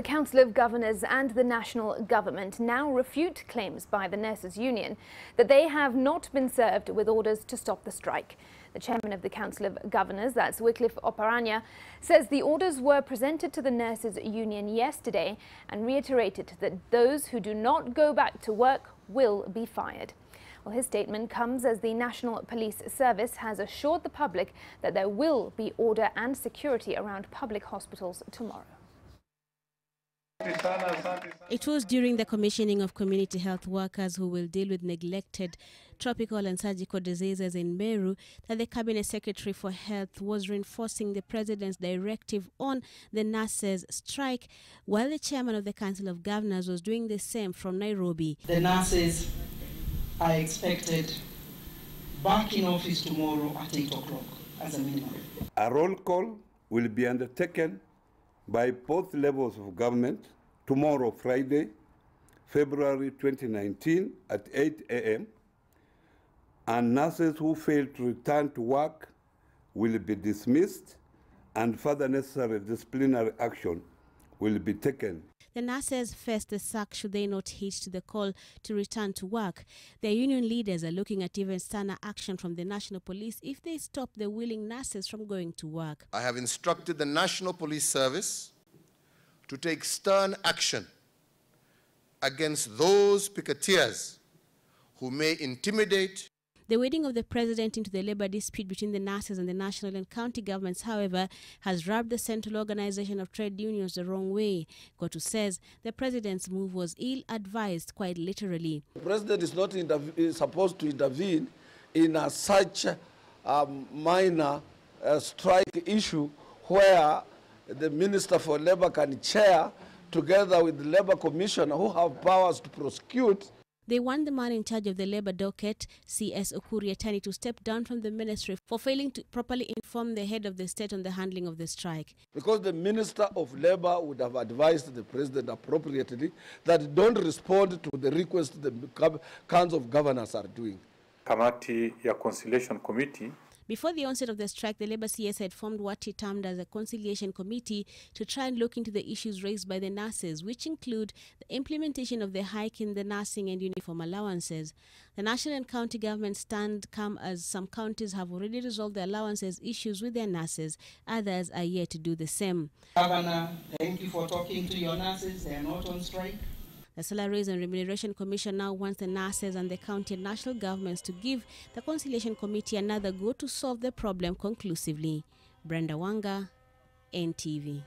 The Council of Governors and the national government now refute claims by the Nurses Union that they have not been served with orders to stop the strike. The chairman of the Council of Governors, that's Wycliffe Oparanya, says the orders were presented to the Nurses Union yesterday and reiterated that those who do not go back to work will be fired. Well, his statement comes as the National Police Service has assured the public that there will be order and security around public hospitals tomorrow. It was during the commissioning of community health workers who will deal with neglected tropical and surgical diseases in Meru that the Cabinet Secretary for Health was reinforcing the President's directive on the nurses' strike, while the chairman of the Council of Governors was doing the same from Nairobi. The nurses are expected back in office tomorrow at 8 o'clock as a minimum. A roll call will be undertaken by both levels of government tomorrow, Friday, February 2019 at 8 a.m. and nurses who fail to return to work will be dismissed and further necessary disciplinary action will be taken. The nurses face the sack should they not heed to the call to return to work. Their union leaders are looking at even sterner action from the National Police if they stop the willing nurses from going to work. I have instructed the National Police Service to take stern action against those picketeers who may intimidate. The wading of the President into the labour dispute between the nurses and the national and county governments, however, has rubbed the Central Organization of Trade Unions the wrong way. Kotu says the President's move was ill-advised, quite literally. The President is not supposed to intervene in such minor strike issue where the Minister for Labour can chair together with the Labour Commissioner who have powers to prosecute. They want the man in charge of the labour docket, C.S. Okuriatani, to step down from the ministry for failing to properly inform the head of the state on the handling of the strike. Because the Minister of Labour would have advised the President appropriately that don't respond to the request the Council of Governors are doing. Kamati ya Conciliation Committee. Before the onset of the strike, the Labour CS had formed what he termed as a conciliation committee to try and look into the issues raised by the nurses, which include the implementation of the hike in the nursing and uniform allowances. The national and county governments stand calm as some counties have already resolved the allowances issues with their nurses. Others are yet to do the same. Governor, thank you for talking to your nurses. They are not on strike. The Salaries and Remuneration Commission now wants the nurses and the county and national governments to give the Conciliation Committee another go to solve the problem conclusively. Brenda Wanga, NTV.